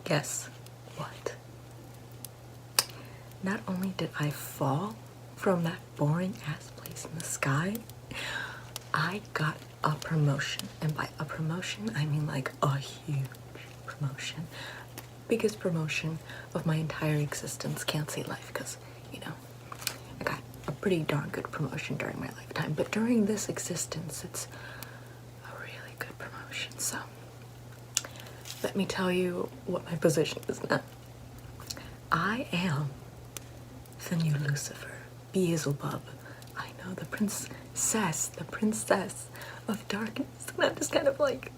guess what? Not only did I fall from that boring ass place in the sky, I got a promotion. And by a promotion, I mean like a huge promotion. Biggest promotion of my entire existence. Can't say life because, you know, I got a pretty darn good promotion during my lifetime. But during this existence, it's a really good promotion. So let me tell you what my position is now. I am the new Lucifer, Beelzebub. I know, the princess of darkness. And I'm just kind of like,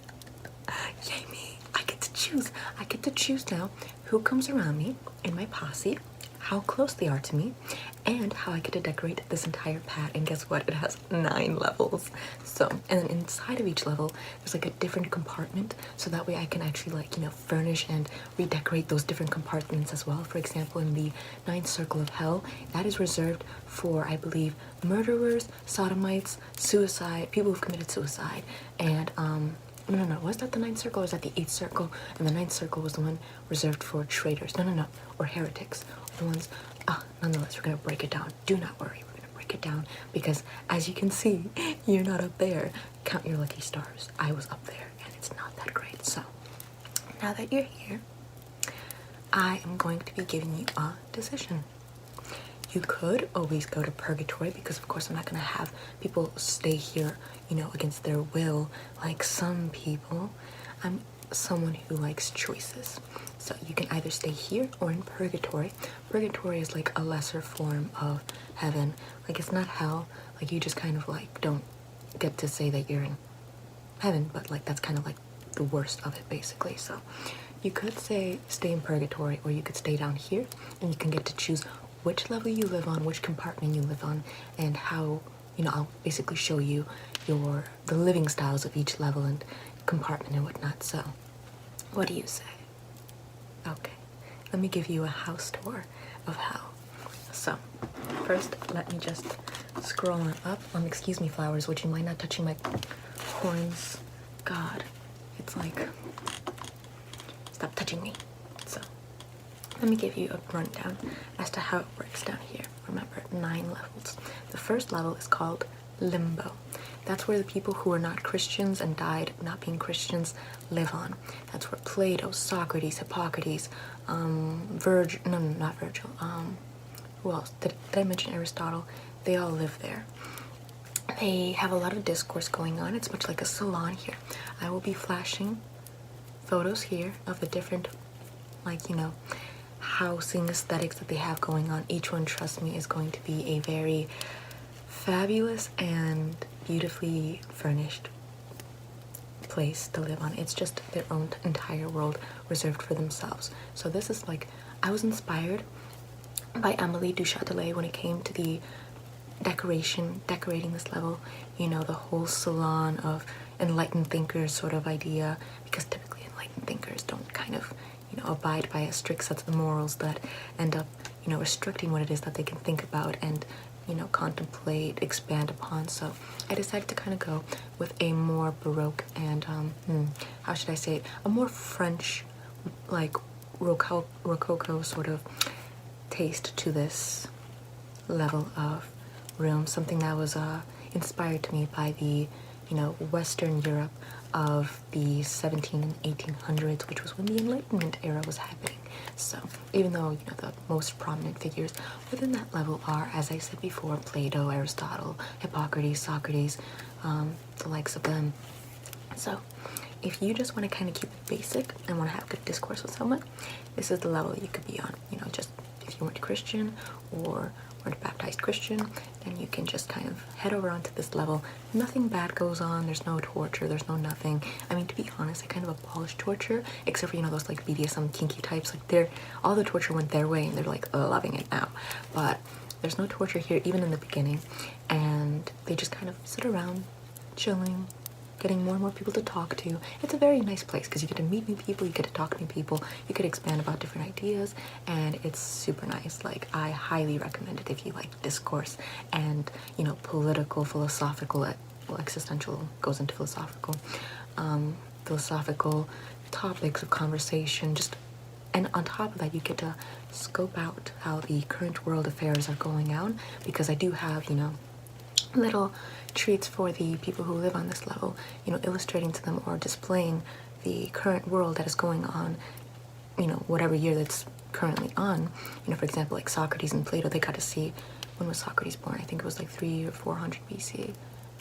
yay me. I get to choose now who comes around me in my posse, how close they are to me, and how I get to decorate this entire pad. And guess what? It has 9 levels. So, and then inside of each level, there's like a different compartment, so that way I can actually, like, you know, furnish and redecorate those different compartments as well. For example, in the 9th circle of hell, that is reserved for, I believe, murderers, sodomites, suicide, people who've committed suicide, and no, was that the 9th circle or was that the 8th circle? And the 9th circle was the one reserved for traitors. No, or heretics. The ones, nonetheless, we're gonna break it down. Do not worry, we're gonna break it down because as you can see, you're not up there. Count your lucky stars. I was up there and it's not that great. So, now that you're here, I am going to be giving you a decision. You could always go to purgatory because of course I'm not gonna have people stay here, you know, against their will like some people. I'm someone who likes choices. So you can either stay here or in purgatory. Purgatory is like a lesser form of heaven. Like it's not hell. Like you just kind of like don't get to say that you're in heaven, but like that's kind of like the worst of it basically. So you could stay in purgatory, or you could stay down here and you can get to choose which level you live on, which compartment you live on, and how, you know, I'll basically show you the living styles of each level and compartment and whatnot. So what do you say? Okay, let me give you a house tour of hell. So first, let me just scroll on up. Excuse me, flowers, would you mind not touching my horns? God, it's like, stop touching me. So let me give you a rundown as to how it works down here. Remember, 9 levels. The first level is called Limbo. That's where the people who are not Christians and died not being Christians live on. That's where Plato, Socrates, Hippocrates, not Virgil, who else? Did I mention Aristotle? They all live there. They have a lot of discourse going on. It's much like a salon here. I will be flashing photos here of the different, like, you know, housing aesthetics that they have going on. Each one, trust me, is going to be a very fabulous and beautifully furnished place to live on. It's just their own entire world reserved for themselves. So this is like, I was inspired by Amélie du Châtelet when it came to the decorating this level, you know, the whole salon of enlightened thinkers sort of idea, because typically enlightened thinkers don't kind of, you know, abide by a strict set of morals that end up, you know, restricting what it is that they can think about and, you know, contemplate, expand upon. So I decided to kind of go with a more Baroque and, how should I say it, a more French, like Rococo sort of taste to this level of room, something that was inspired to me by the, you know, Western Europe of the 17 and 1800s, which was when the Enlightenment era was happening. So even though, you know, the most prominent figures within that level are, as I said before, Plato, Aristotle, Hippocrates, Socrates, the likes of them. So if you just want to kind of keep it basic and want to have good discourse with someone, this is the level you could be on. You know, just if you weren't Christian or weren't a baptized Christian, then you can just kind of head over onto this level. Nothing bad goes on. There's no torture. There's no nothing. I mean, to be honest, I kind of abolished torture, except for, you know, those like BDSM kinky types. Like all the torture went their way and they're like loving it now. But there's no torture here, even in the beginning. And they just kind of sit around, chilling, getting more and more people to talk to. It's a very nice place because you get to meet new people, you get to talk to new people, you could expand about different ideas, and it's super nice. Like, I highly recommend it if you like discourse and, you know, political, philosophical, well, existential goes into philosophical, philosophical topics of conversation, just And on top of that, you get to scope out how the current world affairs are going on, because I do have, you know, little treats for the people who live on this level, you know, illustrating to them or displaying the current world that is going on, you know, whatever year that's currently on. You know, for example, like Socrates and Plato, they got to see, when was Socrates born? I think it was like 300 or 400 BC. I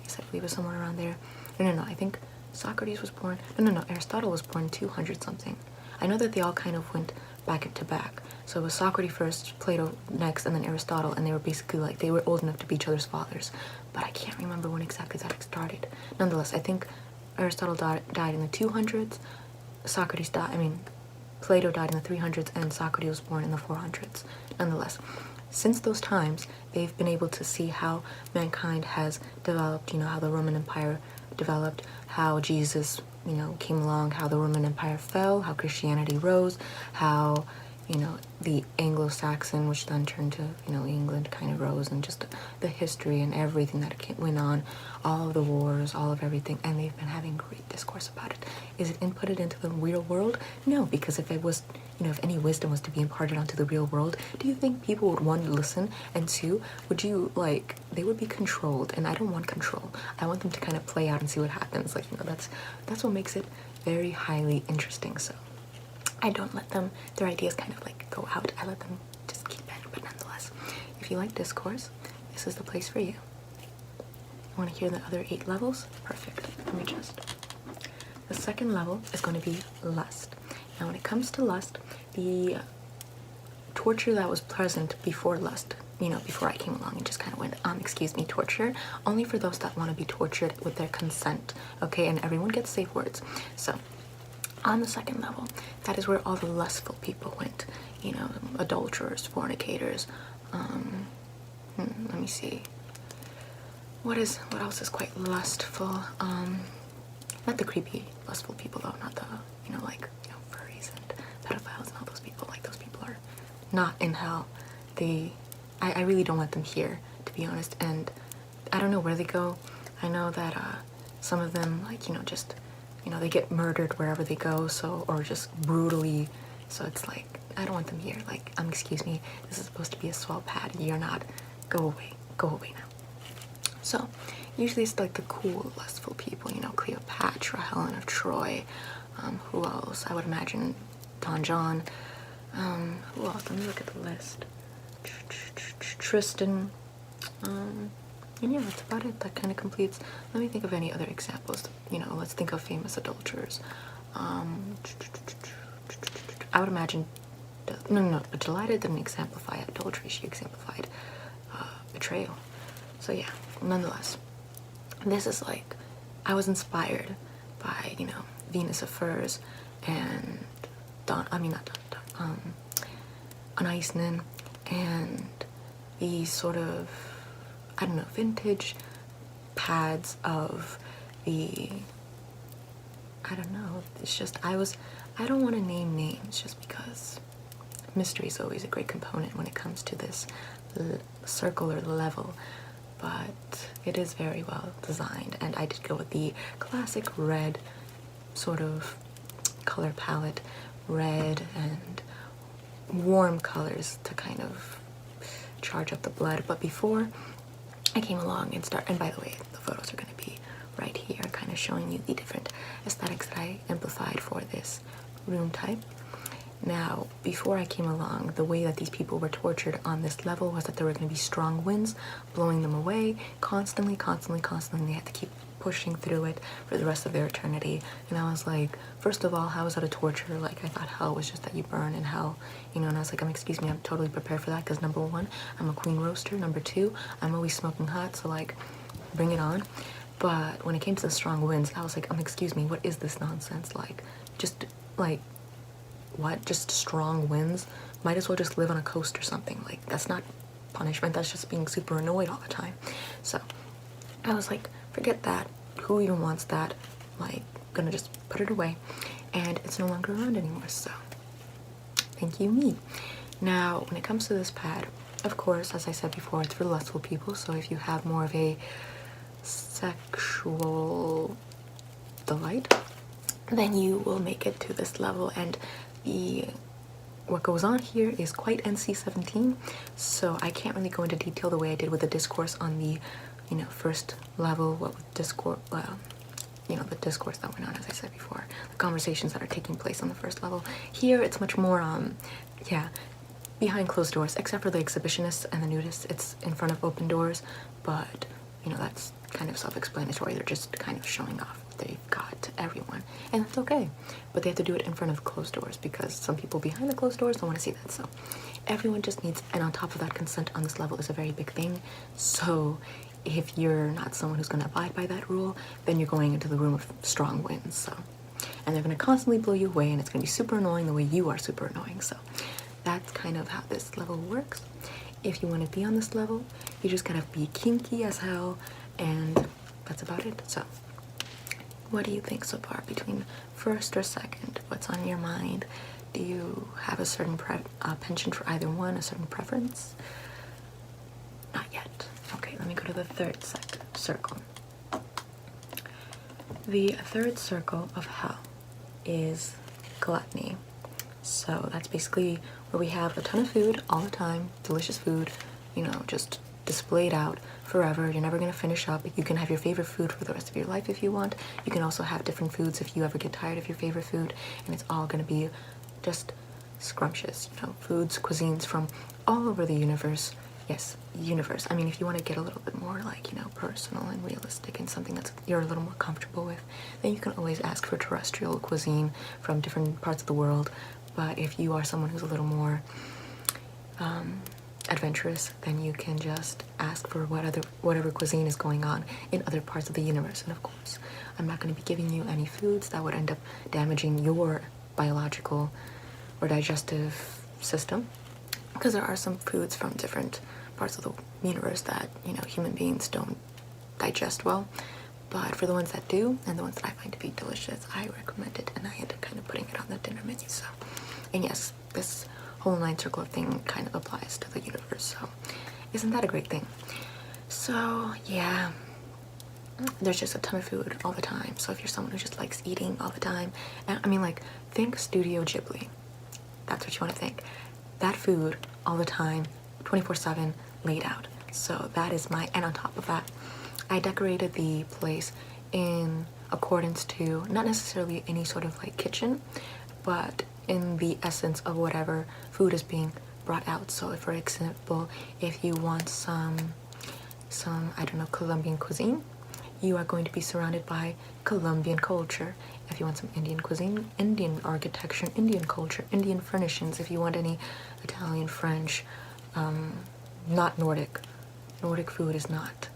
guess I believe it was somewhere around there. No, I think Socrates was born, no, Aristotle was born 200 something. I know that they all kind of went back to back. So it was Socrates first, Plato next, and then Aristotle, and they were basically like, they were old enough to be each other's fathers. But I can't remember when exactly that started. Nonetheless, I think Aristotle died in the 200s, Plato died in the 300s, and Socrates was born in the 400s. Nonetheless, since those times, they've been able to see how mankind has developed, you know, how the Roman Empire developed, how Jesus, you know, came along, how the Roman Empire fell, how Christianity rose, how, you know, the Anglo-Saxon, which then turned to, you know, England, kind of rose, and just the history and everything that went on, all of the wars, all of everything, and they've been having great discourse about it. Is it inputted into the real world? No, because if it was, you know, if any wisdom was to be imparted onto the real world, do you think people would, one, listen, and two, would you, like, they would be controlled, and I don't want control. I want them to kind of play out and see what happens. Like, you know, that's what makes it very highly interesting. So I don't let them, their ideas kind of like go out. I let them just keep it. But nonetheless, if you like discourse, this is the place for you. Want to hear the other 8 levels? Perfect. Let me just. The second level is going to be lust. Now, when it comes to lust, the torture that was present before lust, you know, before I came along and just kind of went, torture, only for those that want to be tortured with their consent, okay? And everyone gets safe words. So, on the second level, that is where all the lustful people went, you know, adulterers, fornicators, let me see, what else is quite lustful? Not the creepy lustful people though, not the, you know, like, you know, furries and pedophiles and all those people. Like, those people are not in hell. I really don't want them here, to be honest, and I don't know where they go. I know that some of them, like, you know, just, you know, they get murdered wherever they go, so, or just brutally, so it's like, I don't want them here. Like, excuse me, this is supposed to be a swell pad, you're not, go away now. So, usually it's like the cool, lustful people, you know, Cleopatra, Helen of Troy, who else? I would imagine Don John, who else? Let me look at the list. Tristan, and yeah, that's about it. That kind of completes. Let me think of any other examples. You know, let's think of famous adulterers. I would imagine, but Delilah didn't exemplify adultery. She exemplified betrayal. So yeah, nonetheless, this is like, I was inspired by, you know, Venus of Furs and Anais Nin, and these sort of, I don't know, vintage pads of the, I don't know, it's just, I don't want to name names just because mystery is always a great component when it comes to this circle or level, but it is very well designed, and I did go with the classic red sort of color palette, red and warm colors to kind of charge up the blood. But before I came along and by the way, the photos are going to be right here, kind of showing you the different aesthetics that I amplified for this room type. Now, before I came along, the way that these people were tortured on this level was that there were going to be strong winds blowing them away constantly. They had to keep pushing through it for the rest of their eternity. And I was like, first of all, how is that a torture? Like, I thought hell was just that you burn in hell, you know. And I was like, excuse me, I'm totally prepared for that, because number one, I'm a queen roaster. Number two, I'm always smoking hot, so like, bring it on. But when it came to the strong winds, I was like, excuse me, what is this nonsense? Like, just like, what? Just strong winds? Might as well just live on a coast or something. Like, that's not punishment, that's just being super annoyed all the time. So I was like, forget that, who even wants that? Like, gonna just put it away, and it's no longer around anymore, so thank you, me. Now, when it comes to this pad, of course, as I said before, it's for lustful people, so if you have more of a sexual delight, then you will make it to this level. And the what goes on here is quite NC-17, so I can't really go into detail the way I did with the discourse on the, you know, first level, what with discourse, you know, the discourse that went on, as I said before, the conversations that are taking place on the first level. Here, it's much more, yeah, behind closed doors, except for the exhibitionists and the nudists. It's in front of open doors, but, you know, that's kind of self-explanatory. They're just kind of showing off what they've got to everyone, and that's okay. But they have to do it in front of closed doors because some people behind the closed doors don't want to see that. So everyone just needs, and on top of that, consent on this level is a very big thing. So if you're not someone who's going to abide by that rule, then you're going into the room of strong winds. So, and they're going to constantly blow you away, and it's going to be super annoying the way you are super annoying. So that's kind of how this level works. If you want to be on this level, you just gotta be kinky as hell, and that's about it. So what do you think so far between first or second? What's on your mind? Do you have a certain penchant for either one, a certain preference? Not yet. Okay, let me go to the third circle. The third circle of hell is gluttony. So that's basically where we have a ton of food all the time, delicious food, you know, just displayed out forever. You're never going to finish up. You can have your favorite food for the rest of your life if you want. You can also have different foods if you ever get tired of your favorite food, and it's all going to be just scrumptious, you know, foods, cuisines from all over the universe. Yes, universe. I mean, if you want to get a little bit more, like, you know, personal and realistic and something that's you're a little more comfortable with, then you can always ask for terrestrial cuisine from different parts of the world. But if you are someone who's a little more adventurous, then you can just ask for whatever cuisine is going on in other parts of the universe. And of course, I'm not going to be giving you any foods that would end up damaging your biological or digestive system, because there are some foods from different parts of the universe that, you know, human beings don't digest well. But for the ones that do, and the ones that I find to be delicious, I recommend it, and I end up kind of putting it on the dinner menu. So, and yes, this whole 9 circle thing kind of applies to the universe. So isn't that a great thing? So yeah, there's just a ton of food all the time. So if you're someone who just likes eating all the time, and I mean, like, think Studio Ghibli. That's what you want to think. That food all the time, 24/7, laid out. So that is my, and on top of that, I decorated the place in accordance to not necessarily any sort of like kitchen, but in the essence of whatever food is being brought out. So if, for example, if you want some I don't know, Colombian cuisine, you are going to be surrounded by Colombian culture. If you want some Indian cuisine, Indian architecture, Indian culture, Indian furnishings. If you want any Italian, French, not Nordic. Nordic food is not,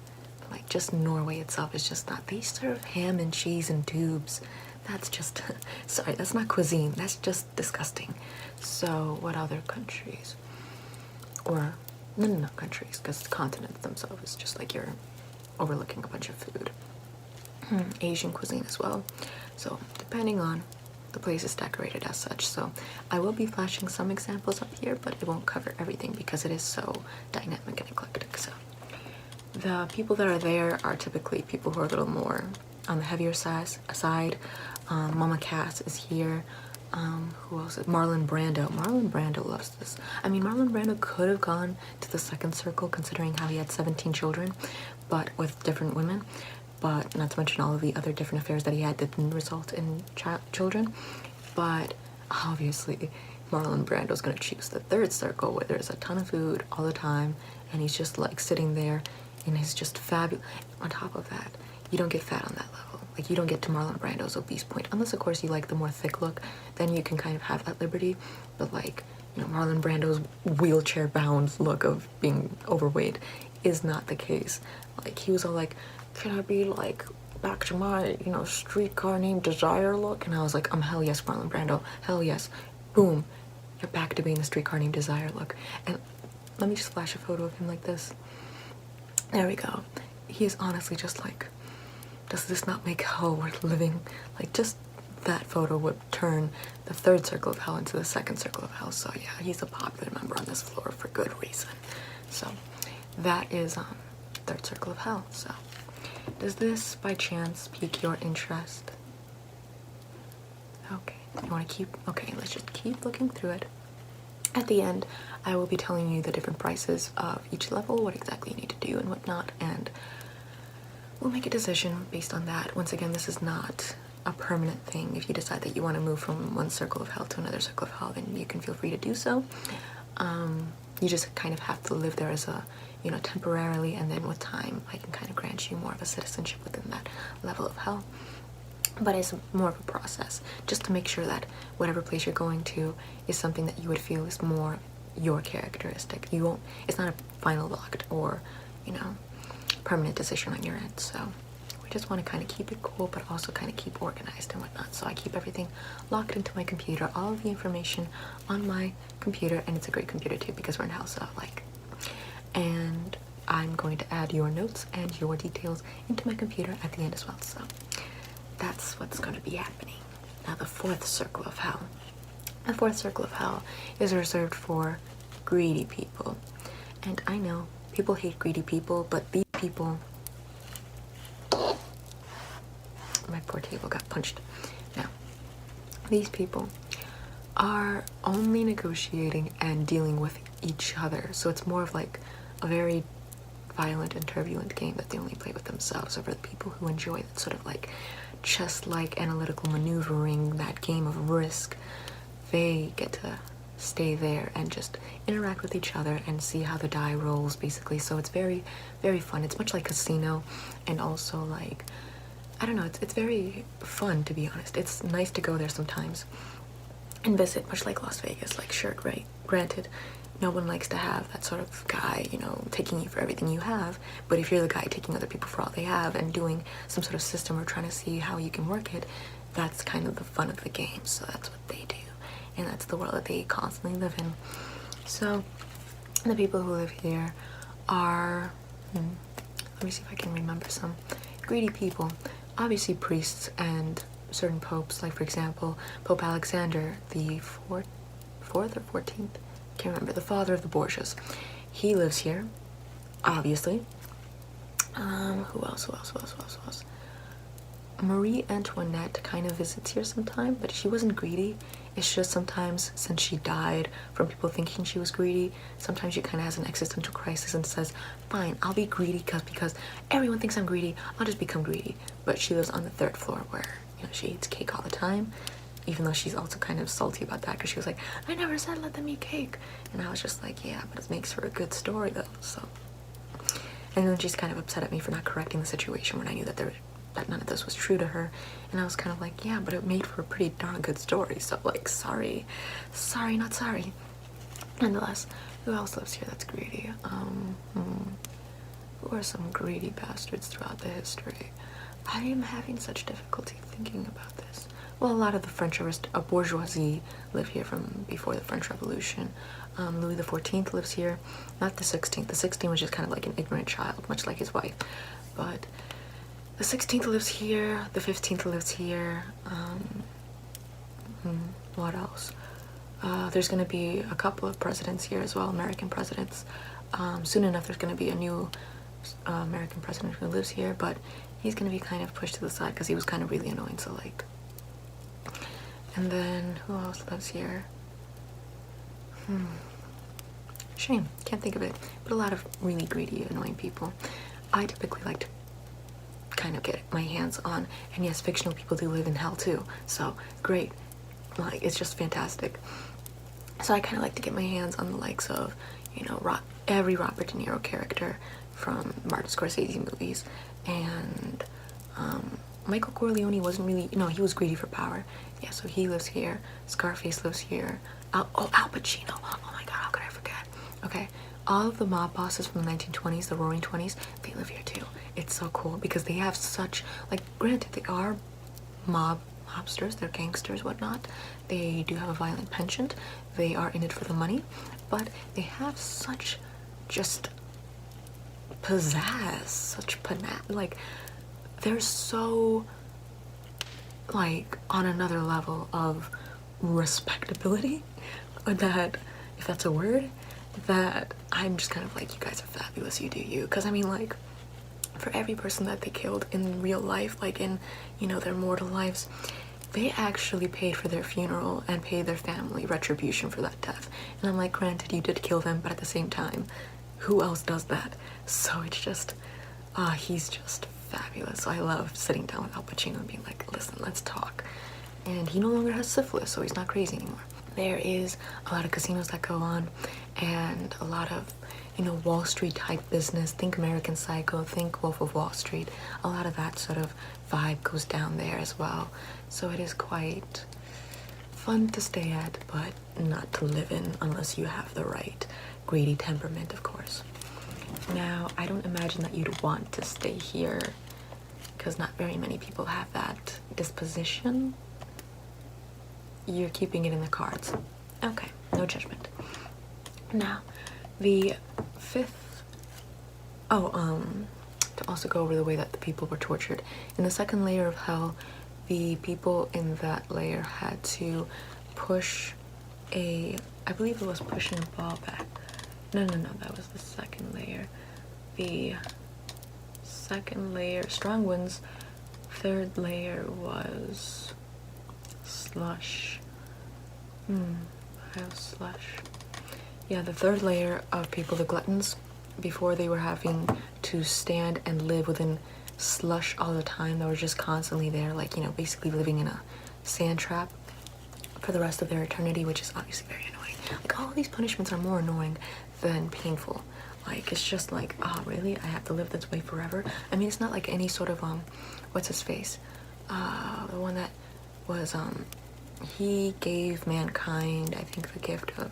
like, just Norway itself is just not. They serve ham and cheese in tubes. That's just, sorry, that's not cuisine. That's just disgusting. So what other countries? Or, no, not countries, because continents themselves is just like you're overlooking a bunch of food. Asian cuisine as well. So depending on the place is decorated as such. So I will be flashing some examples up here, but it won't cover everything because it is so dynamic and eclectic. So the people that are there are typically people who are a little more on the heavier side. Mama Cass is here. Who else? Marlon Brando. Marlon Brando loves this. I mean, Marlon Brando could have gone to the second circle considering how he had 17 children, but with different women. But not to mention all of the other different affairs that he had that didn't result in children. But obviously, Marlon Brando's gonna choose the third circle where there's a ton of food all the time, and he's just like sitting there, and he's just fabulous. On top of that, you don't get fat on that level. Like, you don't get to Marlon Brando's obese point, unless of course you like the more thick look. Then you can kind of have that liberty. But like, you know, Marlon Brando's wheelchair-bound look of being overweight is not the case. Like, he was all like, "Can I be like back to my, you know, Streetcar Named Desire look?" And I was like, hell yes, Marlon Brando, hell yes. Boom, you're back to being the Streetcar Named Desire look. And let me just flash a photo of him like this. There we go. He is honestly just like, does this not make hell worth living? Like, just that photo would turn the third circle of hell into the second circle of hell. So yeah, he's a popular member on this floor for good reason. So that is third circle of hell. So does this by chance pique your interest? Okay, you want to keep, okay, let's just keep looking through it. At the end, I will be telling you the different prices of each level, what exactly you need to do and whatnot, and we'll make a decision based on that. Once again, this is not a permanent thing. If you decide that you want to move from one circle of hell to another circle of hell, then you can feel free to do so. You just kind of have to live there as a, you know, temporarily, and then with time, I can kind of grant you more of a citizenship within that level of hell. But it's more of a process, just to make sure that whatever place you're going to is something that you would feel is more your characteristic. You won't, it's not a final locked or, you know, permanent decision on your end. So we just want to kind of keep it cool, but also kind of keep organized and whatnot. So I keep everything locked into my computer, all of the information on my computer, and it's a great computer too because we're in house, so like, and I'm going to add your notes and your details into my computer at the end as well. So that's what's going to be happening. Now the fourth circle of hell. The fourth circle of hell is reserved for greedy people. And I know people hate greedy people, but these people... My poor table got punched. Now, these people are only negotiating and dealing with each other. So it's more of like a very violent and turbulent game that they only play with themselves. Over the people who enjoy that sort of like chess-like analytical maneuvering, that game of Risk, they get to stay there and just interact with each other and see how the die rolls, basically. So it's very, very fun. It's much like Casino, and also like, I don't know, it's very fun, to be honest. It's nice to go there sometimes and visit, much like Las Vegas. Like, sure, great, granted, no one likes to have that sort of guy, you know, taking you for everything you have. But if you're the guy taking other people for all they have and doing some sort of system or trying to see how you can work it, that's kind of the fun of the game. So that's what they do, and that's the world that they constantly live in. So the people who live here are, let me see if I can remember some greedy people. Obviously priests and certain popes, like for example, Pope Alexander the 4th or 14th, can't remember, the father of the Borgias. He lives here, obviously. Who else? Marie Antoinette kind of visits here sometime, but she wasn't greedy. It's just sometimes, since she died from people thinking she was greedy, sometimes she kind of has an existential crisis and says, fine, I'll be greedy because everyone thinks I'm greedy, I'll just become greedy. But she lives on the 3rd floor where, you know, she eats cake all the time, even though she's also kind of salty about that because she was like, I never said let them eat cake. And I was just like, yeah, but it makes for a good story though, so. And then she's kind of upset at me for not correcting the situation when I knew that that none of this was true to her. And I was kind of like, yeah, but it made for a pretty darn good story. So like, sorry, not sorry. Nonetheless, who else lives here that's greedy? Who are some greedy bastards throughout the history? I am having such difficulty thinking about this. Well, a lot of the French bourgeoisie live here from before the French Revolution. Louis XIV lives here, not the 16th. The 16th was just kind of like an ignorant child, much like his wife. But the 16th lives here, the 15th lives here. What else? There's going to be a couple of presidents here as well, American presidents. Soon enough, there's going to be a new American president who lives here, but he's going to be kind of pushed to the side because he was kind of really annoying, so like. And then, who else lives here? Shame, can't think of it. But a lot of really greedy, annoying people. I typically like to kind of get my hands on, and yes, fictional people do live in hell too, so great. Like, it's just fantastic. So I kind of like to get my hands on the likes of, you know, every Robert De Niro character from Martin Scorsese movies, and Michael Corleone wasn't really, you know, he was greedy for power. Yeah, so he lives here. Scarface lives here. Al Pacino. Oh my god, how could I forget? Okay, all of the mob bosses from the 1920s, the Roaring 20s, they live here too. It's so cool because they have such, like, granted, they are mobsters, they're gangsters, whatnot. They do have a violent penchant. They are in it for the money, but they have such just pizzazz, such like, they're so, like, on another level of respectability, that, if that's a word, that I'm just kind of like, you guys are fabulous, you do you. Because I mean, like, for every person that they killed in real life, like in, you know, their mortal lives, they actually paid for their funeral and paid their family retribution for that death. And I'm like, granted, you did kill them, but at the same time, who else does that? So it's just, he's just fabulous. So I love sitting down with Al Pacino and being like, listen, let's talk. And he no longer has syphilis, so he's not crazy anymore. There is a lot of casinos that go on, and a lot of, you know, Wall Street type business. Think American Psycho, think Wolf of Wall Street. A lot of that sort of vibe goes down there as well. So it is quite fun to stay at, but not to live in unless you have the right greedy temperament, of course. Now, I don't imagine that you'd want to stay here because not very many people have that disposition. You're keeping it in the cards. Okay, no judgment. Now, the fifth, to also go over the way that the people were tortured. In the second layer of hell, the people in that layer had to push I believe it was pushing a ball back. No, that was the second layer. The second layer, strong winds. Third layer was slush. Slush. Yeah, the third layer of people, the gluttons, before they were having to stand and live within slush all the time, they were just constantly there, like, you know, basically living in a sand trap for the rest of their eternity, which is obviously very annoying. Like, all of these punishments are more annoying than painful. Like, it's just like, oh, really? I have to live this way forever? I mean, it's not like any sort of, what's his face? The one that was, he gave mankind, I think, the gift of,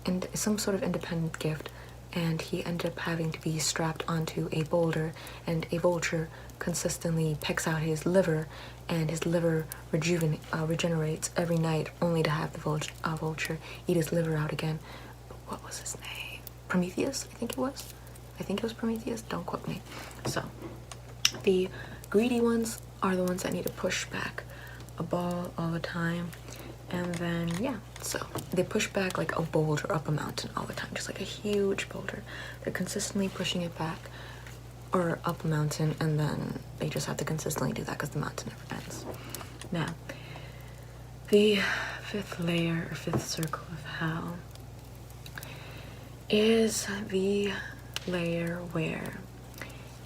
and some sort of independent gift, and he ended up having to be strapped onto a boulder, and a vulture consistently pecks out his liver, and his liver regenerates every night, only to have the vulture eat his liver out again. But what was his name? Prometheus, I think it was. I think it was Prometheus, don't quote me. So, the greedy ones are the ones that need to push back a ball all the time. And then, yeah, so they push back like a boulder up a mountain all the time, just like a huge boulder. They're consistently pushing it back or up a mountain, and then they just have to consistently do that because the mountain never ends. Now, the fifth layer, or fifth circle of hell, is the layer where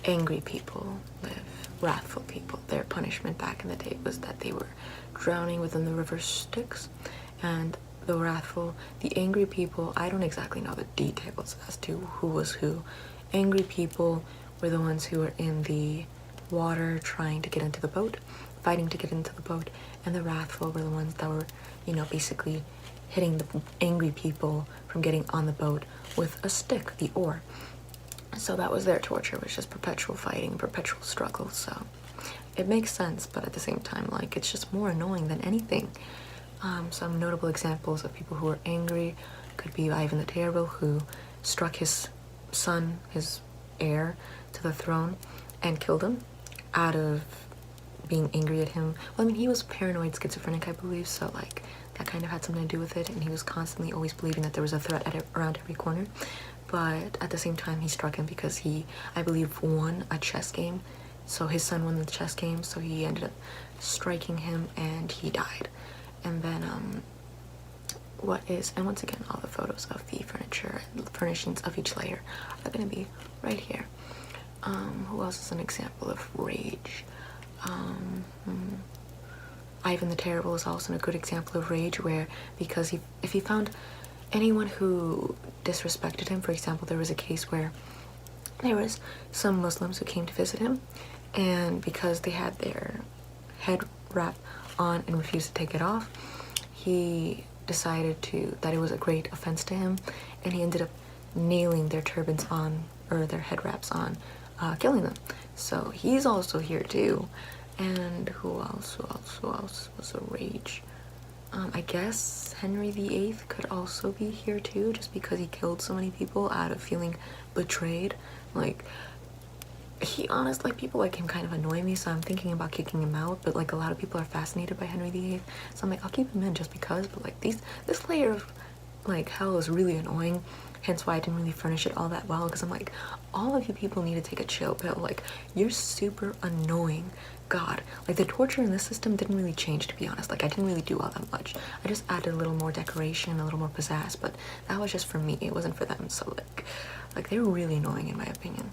angry people live, wrathful people. Their punishment back in the day was that they were drowning within the river Styx, and the wrathful, the angry people, I don't exactly know the details as to who was who. Angry people were the ones who were in the water trying to get into the boat, fighting to get into the boat, and the wrathful were the ones that were, you know, basically hitting the angry people from getting on the boat with a stick, the oar. So that was their torture, was just perpetual fighting, perpetual struggle. So it makes sense, but at the same time, like, it's just more annoying than anything. Some notable examples of people who were angry could be Ivan the Terrible, who struck his son, his heir, to the throne and killed him out of being angry at him. Well, I mean, he was paranoid schizophrenic, I believe, so like that kind of had something to do with it, and he was constantly always believing that there was a threat around every corner. But at the same time, he struck him because he, I believe, won a chess game. So his son won the chess game, so he ended up striking him and he died. And then, and once again, all the photos of the furniture and furnishings of each layer are going to be right here. Who else is an example of rage? Ivan the Terrible is also a good example of rage, where because if he found anyone who disrespected him, for example, there was a case where there was some Muslims who came to visit him, and because they had their head wrap on and refused to take it off, he decided that it was a great offense to him, and he ended up nailing their turbans on, or their head wraps on, killing them. So he's also here too. And who else was a rage? I guess Henry VIII could also be here too, just because he killed so many people out of feeling betrayed. Like, like, people like him kind of annoy me, so I'm thinking about kicking him out, but like a lot of people are fascinated by Henry VIII, so I'm like, I'll keep him in just because, but like this layer of like hell is really annoying, hence why I didn't really furnish it all that well, because I'm like, all of you people need to take a chill pill. Like, you're super annoying god. Like, the torture in this system didn't really change, to be honest. Like, I didn't really do all that much. I just added a little more decoration, a little more pizzazz, but that was just for me. It wasn't for them. So like they were really annoying in my opinion.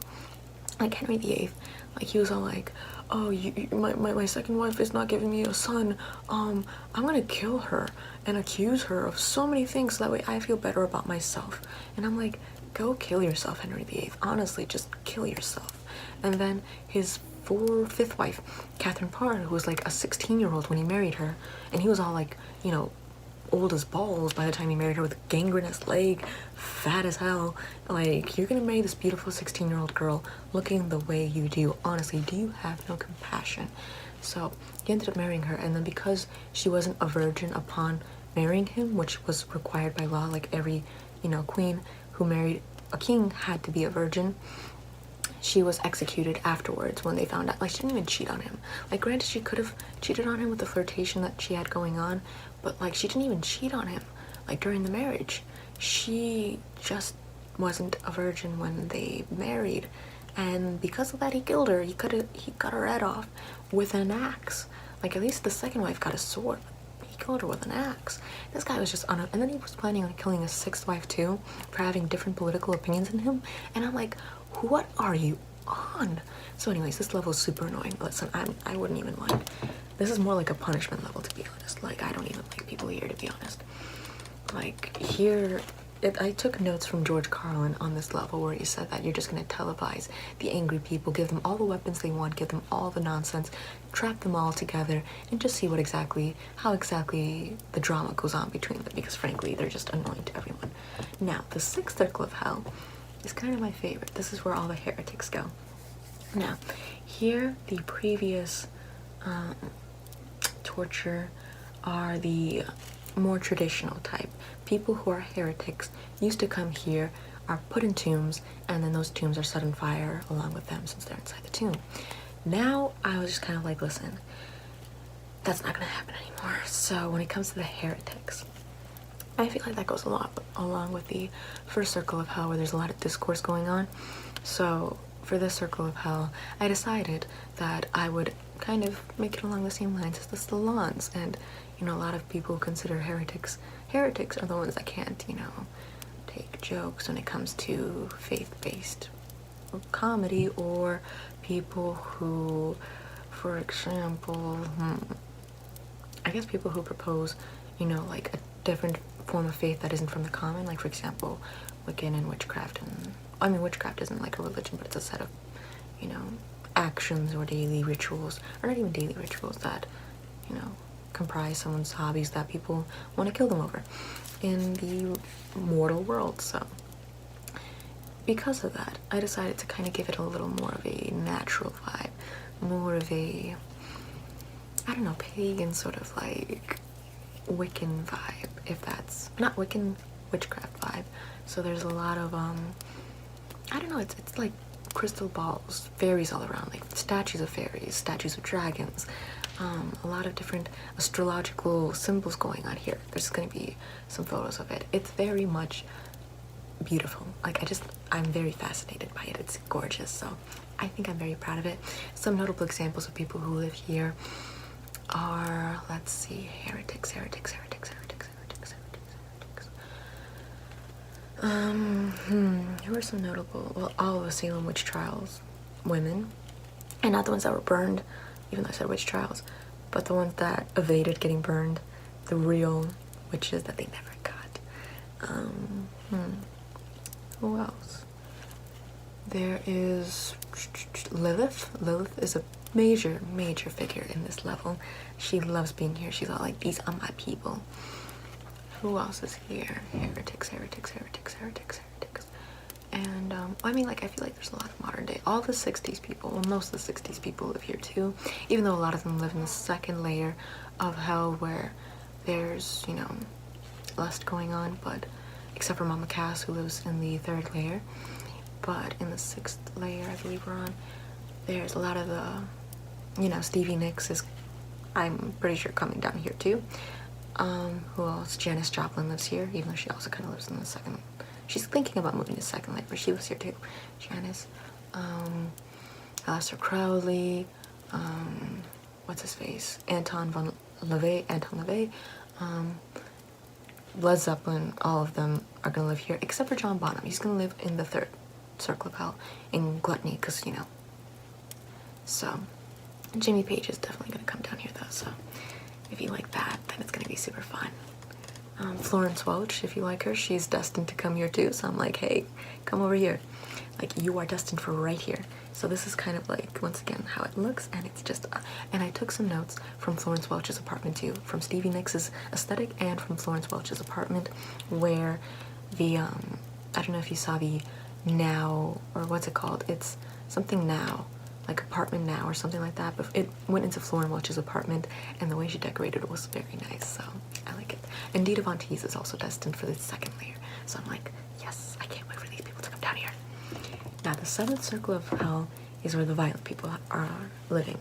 Like Henry VIII, like he was all like, oh, my second wife is not giving me a son. I'm gonna kill her and accuse her of so many things so that way I feel better about myself. And I'm like, go kill yourself, Henry VIII. Honestly, just kill yourself. And then his fifth wife, Catherine Parr, who was like a 16-year-old when he married her, and he was all like, you know, old as balls by the time he married her, with a gangrenous leg, fat as hell. Like, you're gonna marry this beautiful 16-year-old girl looking the way you do. Honestly, do you have no compassion? So he ended up marrying her, and then because she wasn't a virgin upon marrying him, which was required by law, like every, you know, queen who married a king had to be a virgin, she was executed afterwards when they found out. Like, she didn't even cheat on him. Like, granted, she could have cheated on him with the flirtation that she had going on, but like, she didn't even cheat on him like during the marriage. She just wasn't a virgin when they married, and because of that, he killed her. He cut her head off with an axe. Like, at least the second wife got a sword. He killed her with an axe. This guy was just and then he was planning on killing his sixth wife too for having different political opinions than him. And I'm like, what are you on? So anyways, this level is super annoying. Listen, I wouldn't even like, this is more like a punishment level, to be honest. Like, I don't even like people here, to be honest. Like, here, I took notes from George Carlin on this level where he said that you're just going to televise the angry people, give them all the weapons they want, give them all the nonsense, trap them all together, and just see how exactly the drama goes on between them, because frankly, they're just annoying to everyone. Now, the sixth circle of hell is kind of my favorite. This is where all the heretics go. Now, here, the previous torture are the more traditional type. People who are heretics used to come here, are put in tombs, and then those tombs are set on fire along with them since they're inside the tomb. Now, I was just kind of like, listen, that's not gonna happen anymore. So when it comes to the heretics, I feel like that goes a lot along with the first circle of hell, where there's a lot of discourse going on. So for this circle of hell, I decided that I would kind of make it along the same lines as the salons. And, you know, a lot of people consider heretics are the ones that can't, you know, take jokes when it comes to faith-based comedy, or people who, for example, I guess people who propose, you know, like a different form of faith that isn't from the common, like for example, Wiccan and witchcraft. And I mean, witchcraft isn't like a religion, but it's a set of, you know, actions or daily rituals, or not even daily rituals, that, you know, comprise someone's hobbies that people want to kill them over in the mortal world. So because of that, I decided to kind of give it a little more of a natural vibe, more of a, I don't know, pagan sort of like Wiccan vibe, if that's not Wiccan, witchcraft vibe. So there's a lot of I don't know, it's like crystal balls, fairies all around, like statues of fairies, statues of dragons, a lot of different astrological symbols going on here. There's gonna be some photos of it. It's very much beautiful. Like, I'm very fascinated by it. It's gorgeous. So I think I'm very proud of it. Some notable examples of people who live here are, let's see, heretics. Who are some notable? Well, all of the Salem witch trials women, and not the ones that were burned, even though I said witch trials, but the ones that evaded getting burned, the real witches that they never got. Who else? There is Lilith. Lilith is a major figure in this level. She loves being here. She's all like, these are my people. Who else is here? Heretics. And I mean, like, I feel like there's a lot of modern day. All the 60s people, well, most of the 60s people live here too, even though a lot of them live in the second layer of hell, where there's, you know, lust going on, but except for Mama Cass, who lives in the third layer. But in the sixth layer, I believe we're on, there's a lot of the, you know, Stevie Nicks is, I'm pretty sure, coming down here too. Who else? Janis Joplin lives here, even though she also kind of lives in the second. She's thinking about moving to second layer, but she lives here too. Janis. Aleister Crowley. what's his face? Anton LaVey, Led Zeppelin, all of them are gonna live here, except for John Bonham. He's gonna live in the third circle of hell in Gluttony, because, you know. So, Jimmy Page is definitely gonna come down here, though, so if you like that, then it's gonna be super fun. Florence Welch, if you like her, she's destined to come here too, so I'm like, hey, come over here. Like, you are destined for right here. So this is kind of like, once again, how it looks, and it's just, and I took some notes from Florence Welch's apartment too, from Stevie Nicks' aesthetic and from Florence Welch's apartment, where the, I don't know if you saw the Now, or what's it called? It's something Now, like Apartment Now or something like that, but it went into Florence Welch's apartment, and the way she decorated it was very nice, so I like it. And Dita Von Teese is also destined for the second layer, so I'm like, yes, I can't wait for these people to come down here. Now, the seventh circle of hell is where the violent people are living.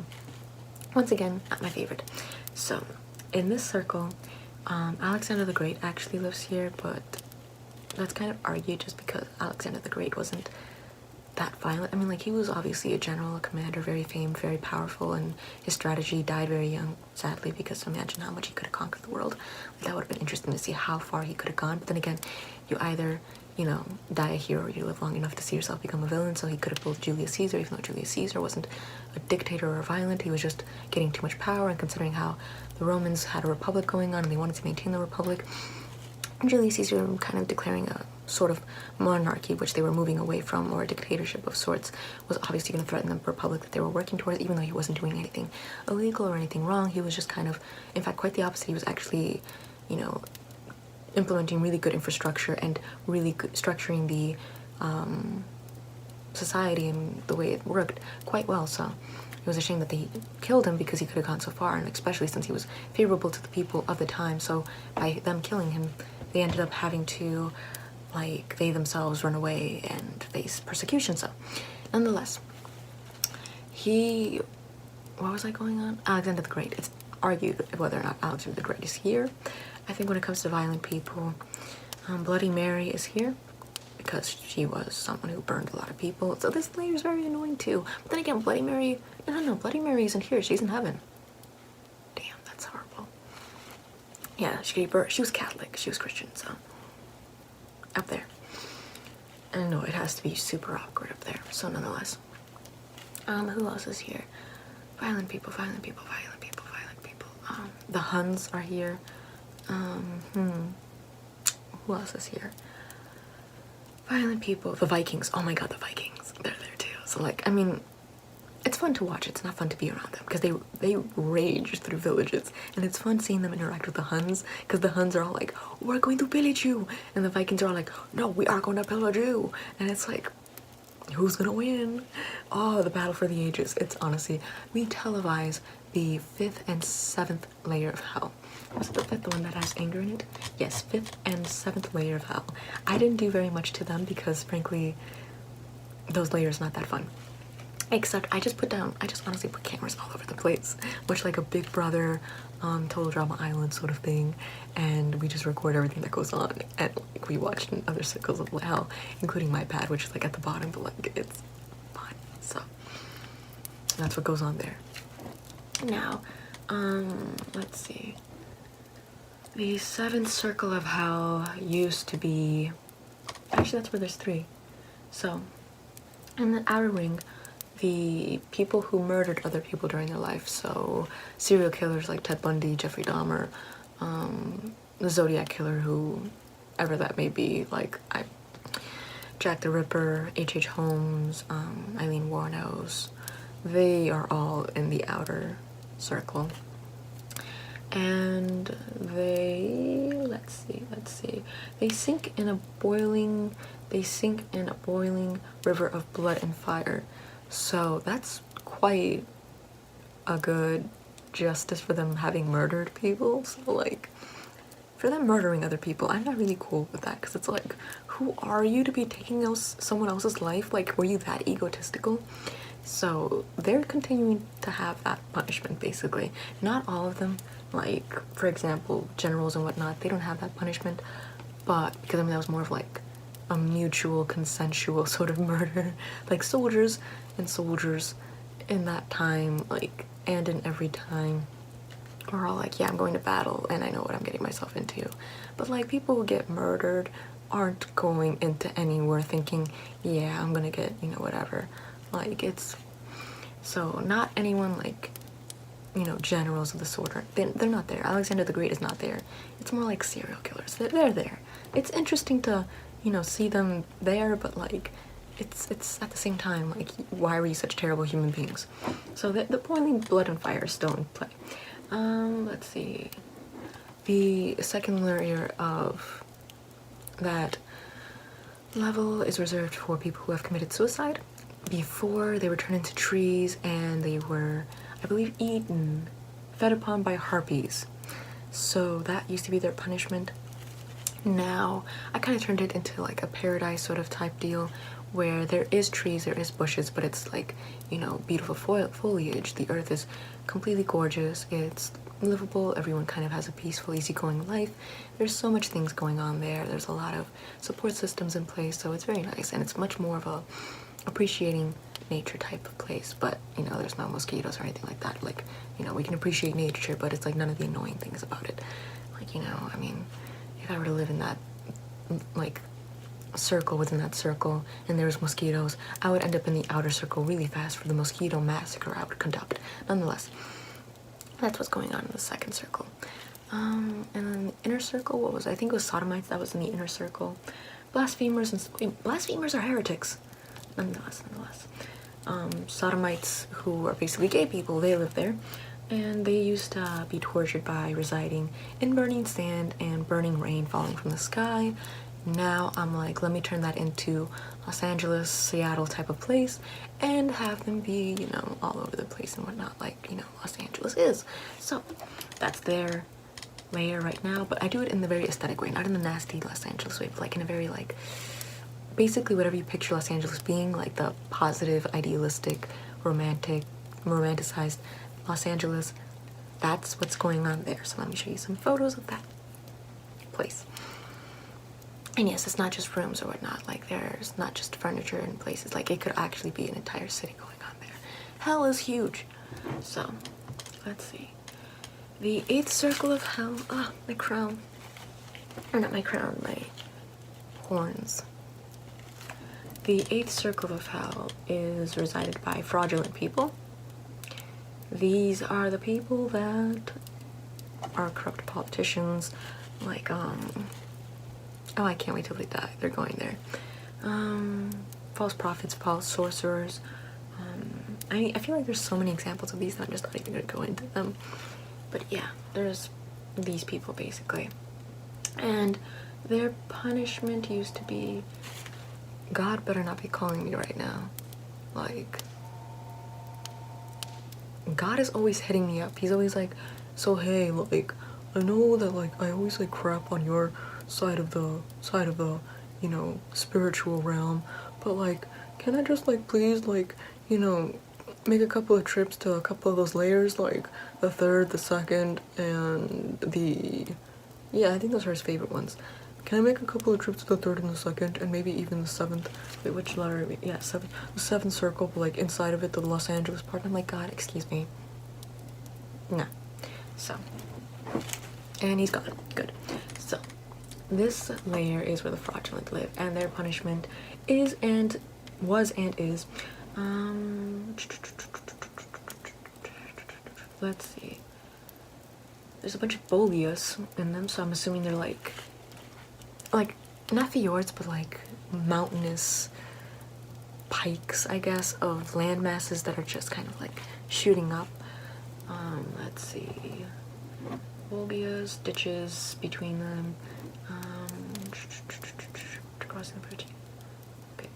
Once again, not my favorite. So, in this circle, Alexander the Great actually lives here, but that's kind of argued just because Alexander the Great wasn't that violent. I mean, like, he was obviously a general, a commander, very famed, very powerful, and his strategy died very young, sadly, because imagine how much he could have conquered the world. Like, that would have been interesting to see how far he could have gone, but then again, you either, you know, die a hero or you live long enough to see yourself become a villain, so he could have pulled Julius Caesar, even though Julius Caesar wasn't a dictator or violent, he was just getting too much power, and considering how the Romans had a republic going on and they wanted to maintain the republic, Julius Caesar kind of declaring a sort of monarchy, which they were moving away from, or a dictatorship of sorts, was obviously going to threaten the republic that they were working towards, even though he wasn't doing anything illegal or anything wrong. He was just kind of, in fact, quite the opposite. He was actually, you know, implementing really good infrastructure and really good structuring the society and the way it worked quite well. So it was a shame that they killed him, because he could have gone so far, and especially since he was favorable to the people of the time. So by them killing him, they ended up having to, like, they themselves run away and face persecution. So nonetheless, what was I going on? Alexander the Great. It's argued whether or not Alexander the Great is here. I think when it comes to violent people, Bloody Mary is here, because she was someone who burned a lot of people. So this layer is very annoying too. But then again, Bloody Mary, no, Bloody Mary isn't here. She's in heaven. Damn, that's horrible. Yeah, she was Catholic. She was Christian, so up there. And no, it has to be super awkward up there. So nonetheless, who else is here? Violent people, violent people, violent people, violent people. The Huns are here. Who else is here? Violent people. The Vikings. Oh my god, the Vikings. They're there too. So, like, I mean, it's fun to watch. It's not fun to be around them, because they rage through villages, and it's fun seeing them interact with the Huns, because the Huns are all like, we're going to pillage you, and the Vikings are all like, no, we are going to pillage you, and it's like, who's gonna win? Oh, the battle for the ages. It's honestly, we televise the 5th and 7th layer of hell. Was it the 5th, the one that has anger in it? Yes, 5th and 7th layer of hell. I didn't do very much to them, because frankly, those layers not that fun. Except I just honestly put cameras all over the place, much like a Big Brother, Total Drama Island sort of thing, and we just record everything that goes on, and like, we watched in other circles of hell, including my pad, which is like at the bottom, but like, it's fun. So that's what goes on there. Now, let's see. The 7th circle of hell used to be, actually that's where there's 3. So in the outer ring, the people who murdered other people during their life, so serial killers like Ted Bundy, Jeffrey Dahmer, the Zodiac Killer, whoever that may be, like Jack the Ripper, H.H. Holmes, Eileen Wuornos, they are all in the outer circle. And they, let's see, they sink in a boiling river of blood and fire. So that's quite a good justice for them having murdered people. So like, for them murdering other people, I'm not really cool with that, because it's like, who are you to be taking someone else's life? Like, were you that egotistical? So they're continuing to have that punishment, basically. Not all of them, like, for example, generals and whatnot, they don't have that punishment, but because I mean that was more of like a mutual consensual sort of murder. Like soldiers in that time, like, and in every time, we're all like, yeah, I'm going to battle and I know what I'm getting myself into. But like, people who get murdered aren't going into anywhere thinking, yeah, I'm gonna get, you know, whatever. Like, it's, so not anyone like, you know, generals of the sword, they're not there. Alexander the Great is not there. It's more like serial killers. They're there. It's interesting to, you know, see them there, but like, it's at the same time, like, why were you such terrible human beings? So the boiling blood and fire is still in play. Let's see. The second layer of that level is reserved for people who have committed suicide before they were turned into trees and they were, I believe, eaten, fed upon by harpies. So that used to be their punishment. Now I kind of turned it into like a paradise sort of type deal where there is trees, there is bushes, but it's like, you know, beautiful foliage. The earth is completely gorgeous. It's livable. Everyone kind of has a peaceful, easygoing life. There's so much things going on there. There's a lot of support systems in place, so it's very nice, and it's much more of a appreciating nature type of place. But you know, there's no mosquitoes or anything like that. Like, you know, we can appreciate nature, but it's like none of the annoying things about it. Like, you know, I mean, if I were to live in that like circle within that circle and there was mosquitoes, I would end up in the outer circle really fast for the mosquito massacre I would conduct. Nonetheless, that's what's going on in the second circle. And then the inner circle, what was it? I think it was sodomites that was in the inner circle. Blasphemers and blasphemers are heretics. Nonetheless. Sodomites, who are basically gay people, they live there, and they used to be tortured by residing in burning sand and burning rain falling from the sky. Now I'm like, let me turn that into Los Angeles, Seattle type of place and have them be, you know, all over the place and whatnot, like, you know, Los Angeles is. So that's their layer right now, but I do it in the very aesthetic way, not in the nasty Los Angeles way, but like in a very like, basically whatever you picture Los Angeles being, like the positive, idealistic, romanticized Los Angeles. That's what's going on there. So let me show you some photos of that place. And yes, it's not just rooms or whatnot. Like, there's not just furniture in places. Like, it could actually be an entire city going on there. Hell is huge. So, let's see. The 8th circle of hell. Ah, my crown. Or not my crown, my horns. The 8th circle of hell is resided by fraudulent people. These are the people that are corrupt politicians, like, oh, I can't wait till they die. They're going there. False prophets, false sorcerers. I feel like there's so many examples of these that I'm just not even gonna go into them. But yeah, there's these people basically. And their punishment used to be, God better not be calling me right now. Like, God is always hitting me up. He's always like, so hey, like, I know that like I always like crap on your side of the you know, spiritual realm, but like, can I just like please like, you know, make a couple of trips to a couple of those layers, like the 3rd, the 2nd, and the, yeah, I think those are his favorite ones. Can I make a couple of trips to the 3rd and the 2nd, and maybe even the 7th? Wait, which letter? Yeah, 7th. The 7th circle, but like inside of it, the Los Angeles part. And I'm like, God, excuse me. No. So, and he's gone. Good. So, this layer is where the fraudulent live, and their punishment is and was and is. Let's see. There's a bunch of boleas in them, so I'm assuming they're like not fjords, but like mountainous pikes, I guess, of land masses that are just kind of like shooting up. Let's see. Boleas, ditches between them. Crossing the bridge. Okay.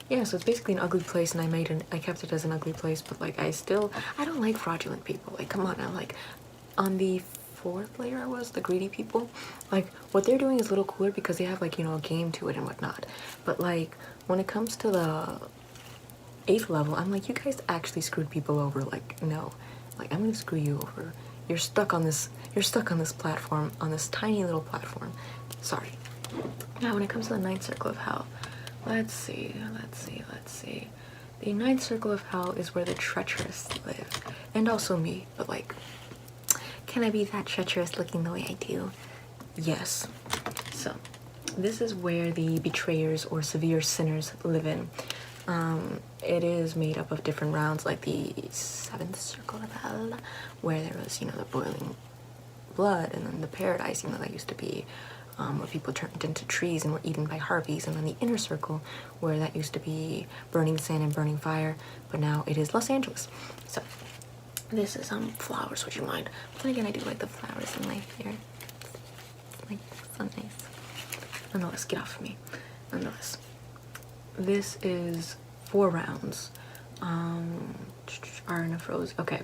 Yeah, so it's basically an ugly place, and I kept it as an ugly place, but like I don't like fraudulent people. Like, come on now. Like, on the 4th layer the greedy people, like what they're doing is a little cooler because they have like, you know, a game to it and whatnot. But like when it comes to the 8th level, I'm like, you guys actually screwed people over. Like, no, like I'm gonna screw you over. You're stuck on this platform, on this tiny little platform. Sorry. Now when it comes to the 9th circle of hell, let's see. The ninth circle of hell is where the treacherous live, and also me, but like, can I be that treacherous looking the way I do? Yes. So this is where the betrayers or severe sinners live in. It is made up of different rounds, like the seventh circle of hell, where there was, you know, the boiling blood, and then the paradise, you know, that used to be where people turned into trees and were eaten by harpies, and then the inner circle, where that used to be burning sand and burning fire, but now it is Los Angeles. So this is flowers, would you mind? But then again, I do like the flowers in my hair. It's like so nice. Nonetheless, get off of me. Nonetheless, this is 4 rounds. Are in a frozen. Okay,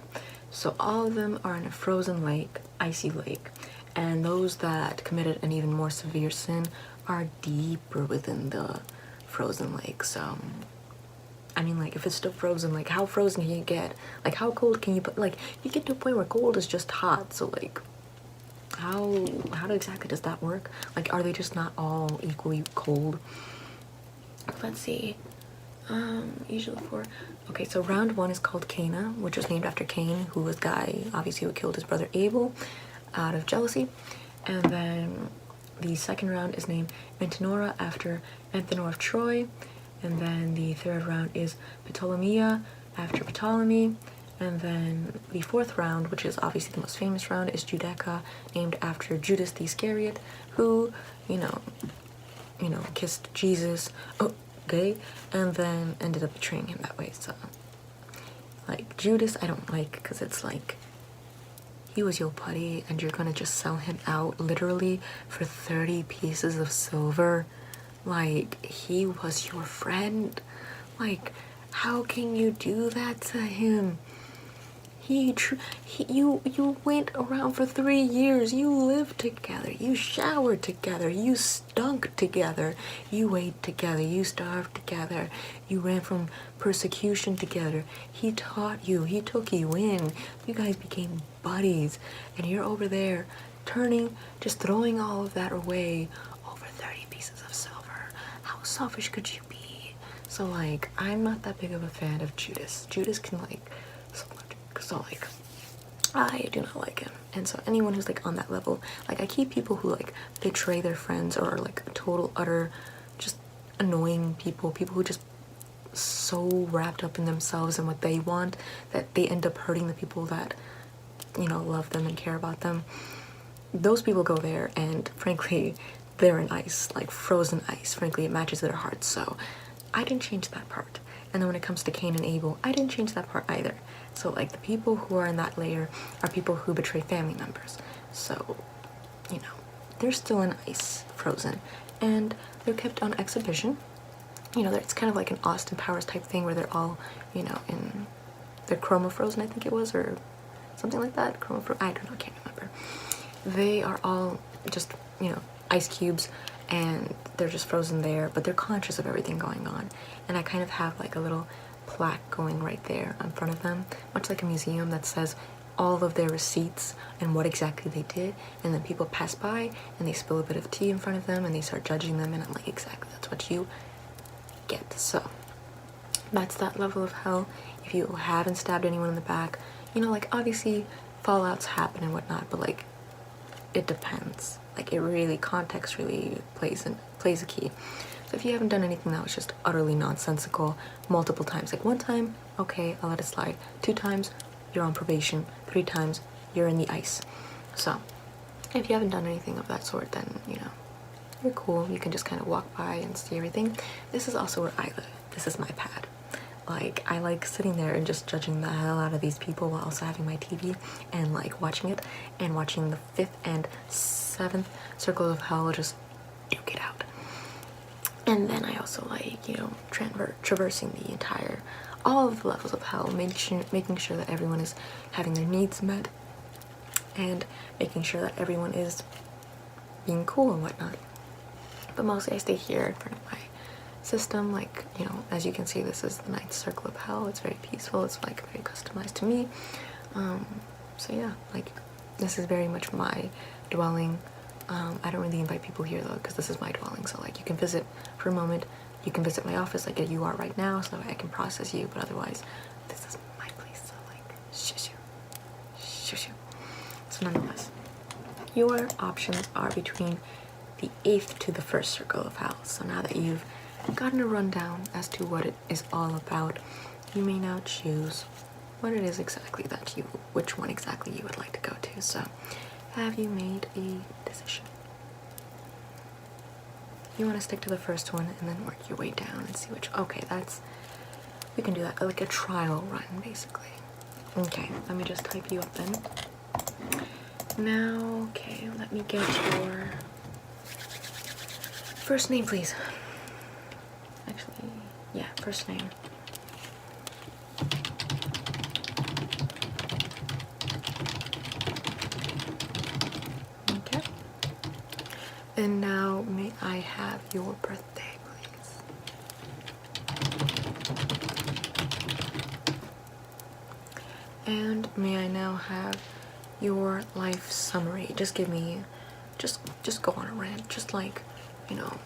so all of them are in a frozen lake, icy lake, and those that committed an even more severe sin are deeper within the frozen lake. So I mean, like, if it's still frozen, like, how frozen can you get? Like, how cold can you put? Like, you get to a point where cold is just hot. So like, how exactly does that work? Like, are they just not all equally cold? Let's see. Usually 4. Okay, so round 1 is called Cana, which was named after Cain, who was the guy, obviously, who killed his brother Abel out of jealousy. And then the second round is named Antenora after Antenor of Troy. And then the third round is Ptolemaea after Ptolemy. And then the fourth round, which is obviously the most famous round, is Judeca, named after Judas the Iscariot, who, you know, kissed Jesus, okay, and then ended up betraying him that way. So, like, Judas I don't like, because it's like, he was your buddy and you're gonna just sell him out literally for 30 pieces of silver. Like, he was your friend. Like, how can you do that to him? You went around for 3 years. You lived together. You showered together. You stunk together. You ate together. You starved together. You ran from persecution together. He taught you. He took you in. You guys became buddies. And you're over there just throwing all of that away over 30 pieces of silver. How selfish could you be? So, like, I'm not that big of a fan of Judas. Judas can, like, so, like, I do not like him. And so anyone who's, like, on that level, like, I keep people who, like, betray their friends or are, like, total, utter, just annoying people who just so wrapped up in themselves and what they want that they end up hurting the people that, you know, love them and care about them. Those people go there, and frankly, they're in ice, like frozen ice. Frankly, it matches their hearts. So I didn't change that part. And then when it comes to Cain and Abel, I didn't change that part either. So, like, the people who are in that layer are people who betray family members. So, you know, they're still in ice, frozen, and they're kept on exhibition. You know, it's kind of like an Austin Powers type thing where they're all, you know, they're chroma frozen, I think it was, or something like that. I don't know, I can't remember. They are all just, you know, ice cubes, and they're just frozen there, but they're conscious of everything going on. And I kind of have, like, a little plaque going right there in front of them, much like a museum, that says all of their receipts and what exactly they did. And then people pass by and they spill a bit of tea in front of them and they start judging them, and I'm like, exactly, that's what you get. So that's that level of hell. If you haven't stabbed anyone in the back, you know, like, obviously fallouts happen and whatnot, but, like, it depends. Like, it really, context really plays a key. So if you haven't done anything that was just utterly nonsensical multiple times, like 1 time, okay, I'll let it slide. 2 times, you're on probation. 3 times, you're in the ice. So if you haven't done anything of that sort, then, you know, you're cool. You can just kind of walk by and see everything. This is also where I live. This is my pad. Like, I like sitting there and just judging the hell out of these people while also having my TV and, like, watching it and watching the 5th and 7th circle of hell just duke it out. And then I also like, you know, traversing the entire, all of the levels of hell, making sure that everyone is having their needs met and making sure that everyone is being cool and whatnot. But mostly I stay here in front of my system. Like, you know, as you can see, this is the 9th circle of hell. It's very peaceful. It's, like, very customized to me. So yeah, like, this is very much my dwelling. I don't really invite people here though, because this is my dwelling. So, like, you can visit for a moment, you can visit my office like you are right now, so I can process you. But otherwise, this is my place, so like, shush you, shush you. So nonetheless, your options are between the 8th to the 1st circle of house. So now that you've gotten a rundown as to what it is all about, you may now choose what it is exactly that which one exactly you would like to go to. So, have you made a decision? You want to stick to the first one and then work your way down and see which, okay, we can do that, like a trial run, basically. Okay, let me just type you up then. Now, okay, let me get your first name, please. Actually, yeah, first name. Okay. And now, may I have your birthday, please? And may I now have your life summary? Just give me, just go on a rant. Just like, you know,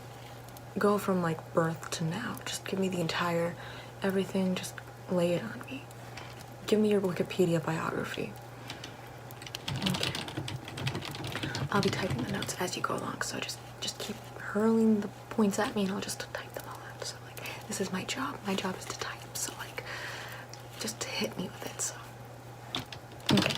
go from like birth to now. Just give me the entire everything. Just lay it on me. Give me your Wikipedia biography. Okay. I'll be typing the notes as you go along, so just keep hurling the points at me and I'll just type them all out. So like, this is my job. My job is to type, so like, just hit me with it, so. Okay.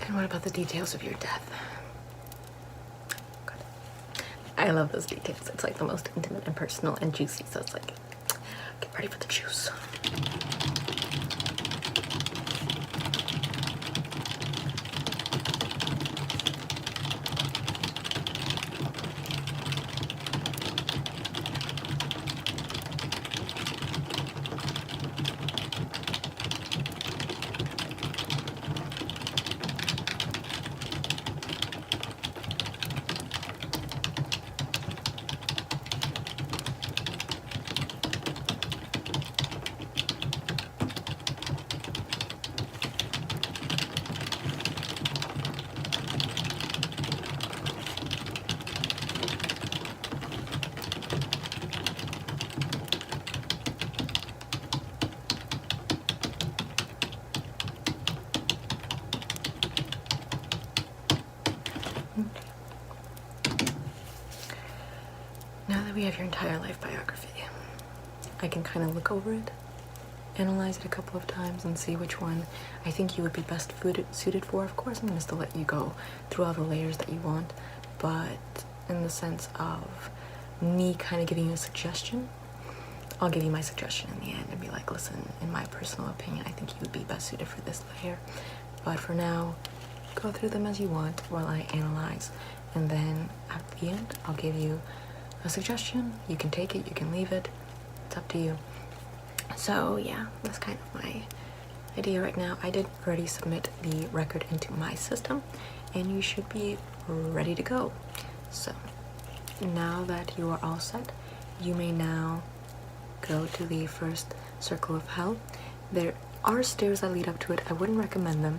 And what about the details of your death? Good. I love those details. It's like the most intimate and personal and juicy, so it's like, get ready for the juice. that we have your entire life biography, I can kind of look over it, analyze it a couple of times, and see which one I think you would be best suited for. Of course, I'm gonna still let you go through all the layers that you want, but in the sense of me kind of giving you a suggestion, I'll give you my suggestion in the end and be like, listen, in my personal opinion, I think you would be best suited for this layer. But for now, go through them as you want while I analyze, and then at the end, I'll give you a suggestion. You can take it, you can leave it. It's up to you. So yeah, that's kind of my idea right now. I did already submit the record into my system, and you should be ready to go. So now that you are all set, you may now go to the first circle of hell. There are stairs that lead up to it. I wouldn't recommend them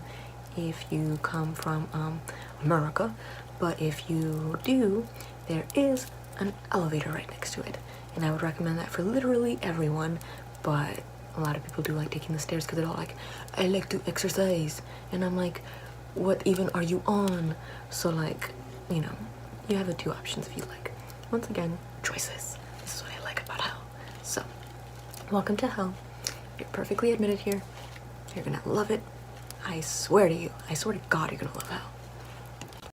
if you come from America, but if you do, there is an elevator right next to it, and I would recommend that for literally everyone. But a lot of people do like taking the stairs because they're all like, I like to exercise, and I'm like, what even are you on? So like, you know, you have the two options if you like. Once again, choices. This is what I like about hell. So welcome to hell. You're perfectly admitted here. You're gonna love it. I swear to you, I swear to God, you're gonna love hell.